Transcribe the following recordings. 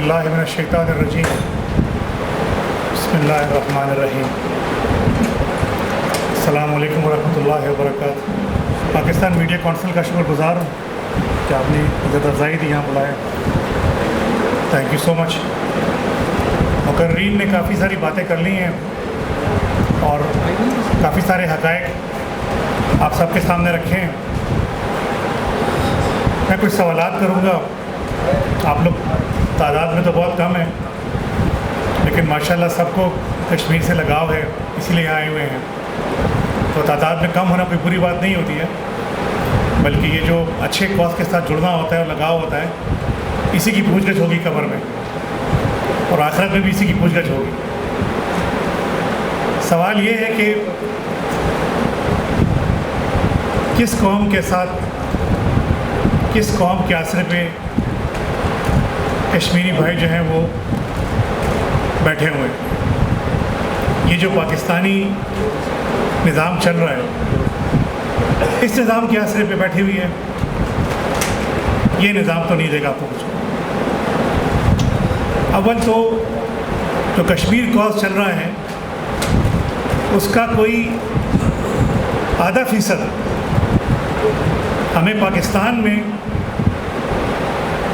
बिल्लाहि मिनश्शैतानिर्रजीम बिस्मिल्लाहिर्रहमानिर्रहीम अस्सलामु अलैकुम वरहमतुल्लाहि वबरकातुहू। पाकिस्तान मीडिया काउंसिल का शुक्रगुजार हूँ कि आपने इज़्ज़त अफ़ज़ाई दी, यहाँ बुलाया। Thank you so much. मुकर्रीन ने काफ़ी सारी बातें कर ली हैं और काफ़ी सारे हक़ाइक़ आप सबके सामने रखे हैं। मैं कुछ सवालात करूँगा। आप लोग तादाद में तो बहुत कम है, लेकिन माशाल्लाह सबको कश्मीर से लगाव है, इसीलिए यहाँ आए हुए हैं। तो तादाद में कम होना कोई बुरी बात नहीं होती है, बल्कि ये जो अच्छे कॉज के साथ जुड़ना होता है और लगाव होता है, इसी की पूछगछ होगी कब्र में, और आखिरत में भी इसी की पूछगछ होगी। सवाल ये है कि किस कौम के साथ, किस कौम के आसरे पे कश्मीरी भाई जो हैं वो बैठे हुए हैं। ये जो पाकिस्तानी निज़ाम चल रहा है, इस निज़ाम के आसरे पे बैठी हुई है। ये निज़ाम तो नहीं देगा आपको कुछ। अव्वल तो जो कश्मीर कॉज चल रहा है, उसका कोई आधा फीसद हमें पाकिस्तान में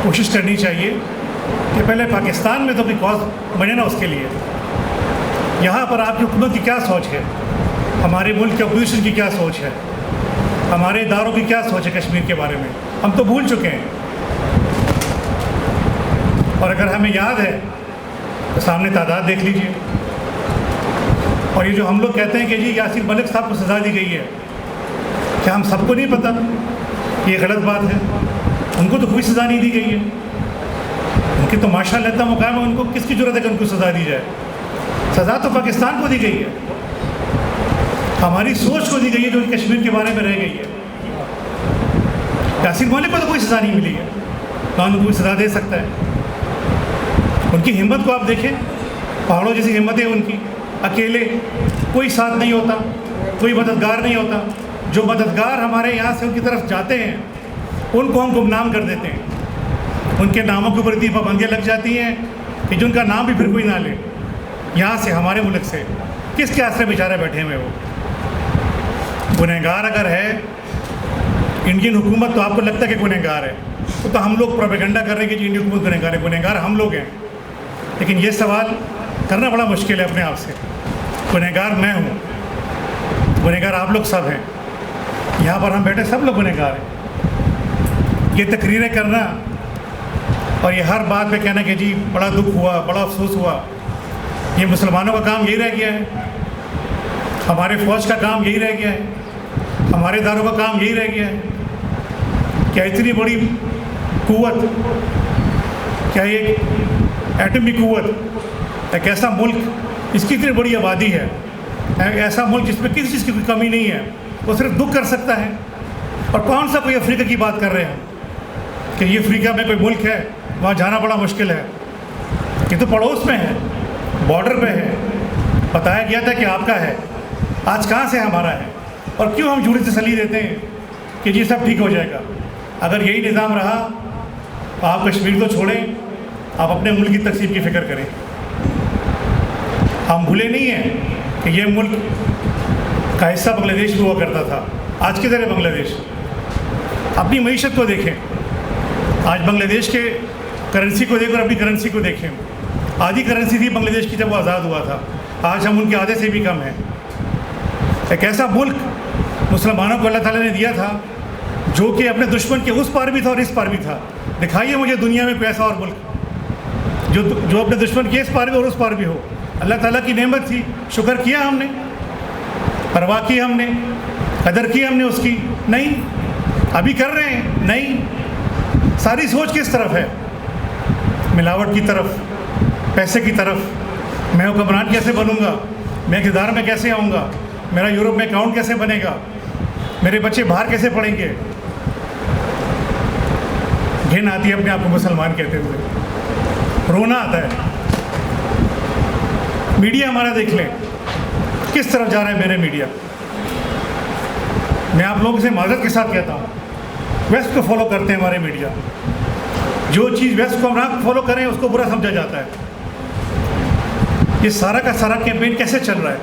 कोशिश करनी चाहिए कि पहले पाकिस्तान में तो कोई कॉज बने ना उसके लिए। यहाँ पर आपकी हुकूमत की क्या सोच है, हमारे मुल्क के अपोजिशन की क्या सोच है, हमारे इदारों की क्या सोच है कश्मीर के बारे में, हम तो भूल चुके हैं। और अगर हमें याद है तो सामने तादाद देख लीजिए। और ये जो हम लोग कहते हैं कि जी यासीर मलिक साहब को सज़ा दी गई है, क्या हम सबको नहीं पता? ये गलत बात है। उनको तो कोई सज़ा नहीं दी गई है। उनकी तो माशाअल्लाह इतना मुकाम है, उनको किसकी ज़रूरत है कि उनको सज़ा दी जाए? सज़ा तो पाकिस्तान को दी गई है, हमारी सोच को दी गई है जो कश्मीर के बारे में रह गई है। यासीर मलिक को तो कोई सज़ा नहीं मिली है, कौन उनको कोई सज़ा दे सकता है? उनकी हिम्मत को आप देखें, पहाड़ों जैसी हिम्मत है उनकी। अकेले कोई साथ नहीं होता, कोई मददगार नहीं होता। जो मददगार हमारे यहाँ से उनकी तरफ जाते हैं, उनको हम गुमनाम कर देते हैं। उनके नामों के ऊपर इतनी पाबंदियाँ लग जाती हैं कि जिनका नाम भी फिर कोई ना ले। यहाँ से, हमारे मुल्क से किसके आसरे बेचारे बैठे हुए वो? गुनहगार अगर है इंडियन हुकूमत, तो आपको लगता है कि गुनहगार है, तो हम लोग प्रोपेगेंडा कर रहे हैं कि इंडियन हुकूमत गुनहगार है। गुनहगार हम लोग हैं। लेकिन ये सवाल करना बड़ा मुश्किल है अपने आप से। गुनहगार मैं हूँ, गुनहगार आप लोग सब हैं। यहाँ पर हम बैठे सब लोग गुनहगार हैं। ये तकरीरें करना और ये हर बात पे कहना कि जी बड़ा दुख हुआ, बड़ा अफसोस हुआ, ये मुसलमानों का काम यही रह गया है, हमारे फ़ौज का काम यही रह गया है, हमारे इदारों का काम यही रह गया है। क्या इतनी बड़ी कुव्वत, क्या ये एटमी कुव्वत, एक ऐसा मुल्क, इसकी इतनी बड़ी आबादी है, ऐसा मुल्क जिसमें किसी चीज़ की कोई कमी नहीं है, वो सिर्फ दुख कर सकता है? और कौन सा कोई अफ्रीका की बात कर रहे हैं कि ये अफ्रीका में कोई मुल्क है, वहाँ जाना बड़ा मुश्किल है? ये तो पड़ोस में है, बॉर्डर पे है, बताया गया था कि आपका है। आज कहाँ से हमारा है? और क्यों हम झूठी तसल्ली देते हैं कि जी सब ठीक हो जाएगा? अगर यही निज़ाम रहा तो आप कश्मीर तो छोड़ें, आप अपने मुल्क की तकसीम की फ़िक्र करें। हम भूले नहीं हैं कि ये मुल्क का हिस्सा बांग्लादेश भी हुआ करता था। आज किधर है बांग्लादेश? अपनी मईशत को देखें, आज बांग्लादेश के करेंसी को देखकर अपनी करेंसी को देखें। आधी करेंसी थी बांग्लादेश की जब वो आज़ाद हुआ था, आज हम उनके आधे से भी कम हैं। एक ऐसा मुल्क मुसलमानों को अल्लाह ताला ने दिया था जो कि अपने दुश्मन के उस पार भी था और इस पार भी था। दिखाइए मुझे दुनिया में कोई ऐसा और मुल्क जो अपने दुश्मन के इस पार भी और उस पार भी हो। अल्लाह ताला की नेमत थी, शुक्र किया हमने, परवाह की हमने, कदर की हमने उसकी? नहीं। अभी कर रहे हैं? नहीं। सारी सोच किस तरफ है? मिलावट की तरफ, पैसे की तरफ। मैं हुक्मरान कैसे बनूंगा, मैं इक़्तिदार में कैसे आऊँगा, मेरा यूरोप में अकाउंट कैसे बनेगा, मेरे बच्चे बाहर कैसे पढ़ेंगे। घिन आती है अपने आप को मुसलमान कहते हुए, रोना आता है। मीडिया हमारा देख लें किस तरफ जा रहा है। मेरे मीडिया, मैं आप लोगों से माज़रत के साथ कहता हूँ, वेस्ट को फॉलो करते हैं हमारे मीडिया। جو چیز ویسٹ کو ہم فالو کریں اس کو برا سمجھا جاتا ہے. یہ سارا کا سارا کیمپین کیسے چل رہا ہے؟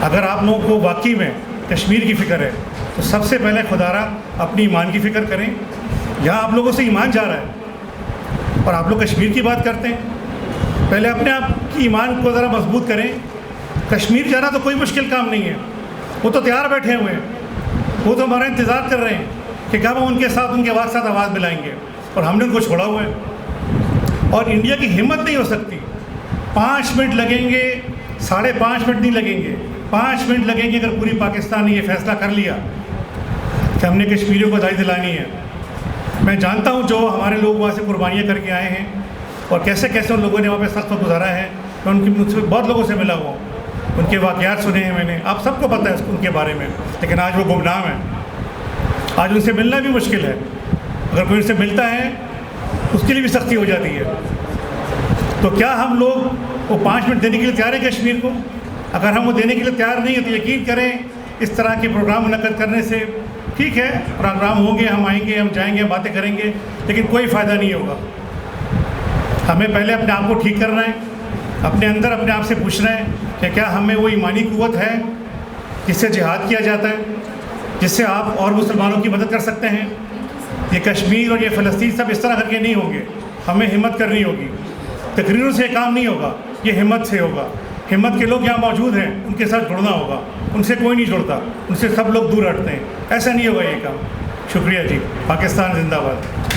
اگر آپ لوگوں کو واقعی میں کشمیر کی فکر ہے تو سب سے پہلے خدارا اپنی ایمان کی فکر کریں. یہاں آپ لوگوں سے ایمان جا رہا ہے اور آپ لوگ کشمیر کی بات کرتے ہیں. پہلے اپنے آپ کی ایمان کو ذرا مضبوط کریں. کشمیر جانا تو کوئی مشکل کام نہیں ہے. وہ تو تیار بیٹھے ہوئے ہیں, وہ تو ہمارا انتظار کر رہے ہیں کہ کب ہم ان کے ساتھ ان کے ساتھ آواز ملائیں گے, اور ہم نے ان کو چھوڑا ہوا ہے. اور انڈیا کی ہمت نہیں ہو سکتی. 5 منٹ لگیں گے, 5.5 منٹ نہیں لگیں گے, 5 منٹ لگیں گے اگر پوری پاکستان نے یہ فیصلہ کر لیا کہ ہم نے کشمیریوں کو آزادی دلانی ہے. میں جانتا ہوں جو ہمارے لوگ وہاں سے قربانیاں کر کے آئے ہیں اور کیسے کیسے ان لوگوں نے وہاں پہ سخت گزارا ہے. میں مجھ سے بہت لوگوں سے ملا ہوا ہوں, ان کے واقعات سنے ہیں میں نے, آپ سب کو پتہ ہے ان کے بارے میں. لیکن آج وہ گمنام ہیں, آج ان سے ملنا بھی مشکل ہے. اگر کوئی ان سے ملتا ہے اس کے لیے بھی سختی ہو جاتی ہے. تو کیا ہم لوگ وہ 5 منٹ دینے کے لیے تیار ہیں کشمیر کو؟ اگر ہم وہ دینے کے لیے تیار نہیں ہیں تو یقین کریں اس طرح کے پروگرام منعقد کرنے سے, ٹھیک ہے پروگرام ہوں گے, ہم آئیں گے, ہم جائیں گے, باتیں کریں گے, لیکن کوئی فائدہ نہیں ہوگا. ہمیں پہلے اپنے آپ کو ٹھیک کرنا ہے, اپنے اندر اپنے آپ سے پوچھنا ہے کہ کیا ہمیں وہ ایمانی قوت ہے جس سے جہاد کیا جاتا ہے, جس سے آپ اور مسلمانوں کی مدد کر سکتے ہیں. یہ کشمیر اور یہ فلسطین سب اس طرح کر کے نہیں ہوں گے. ہمیں ہمت کرنی ہوگی. تقریروں سے کام نہیں ہوگا, یہ ہمت سے ہوگا. ہمت کے لوگ یہاں موجود ہیں, ان کے ساتھ جڑنا ہوگا. ان سے کوئی نہیں جڑتا, ان سے سب لوگ دور ہٹتے ہیں. ایسا نہیں ہوگا یہ کام. شکریہ جی. پاکستان زندہ باد.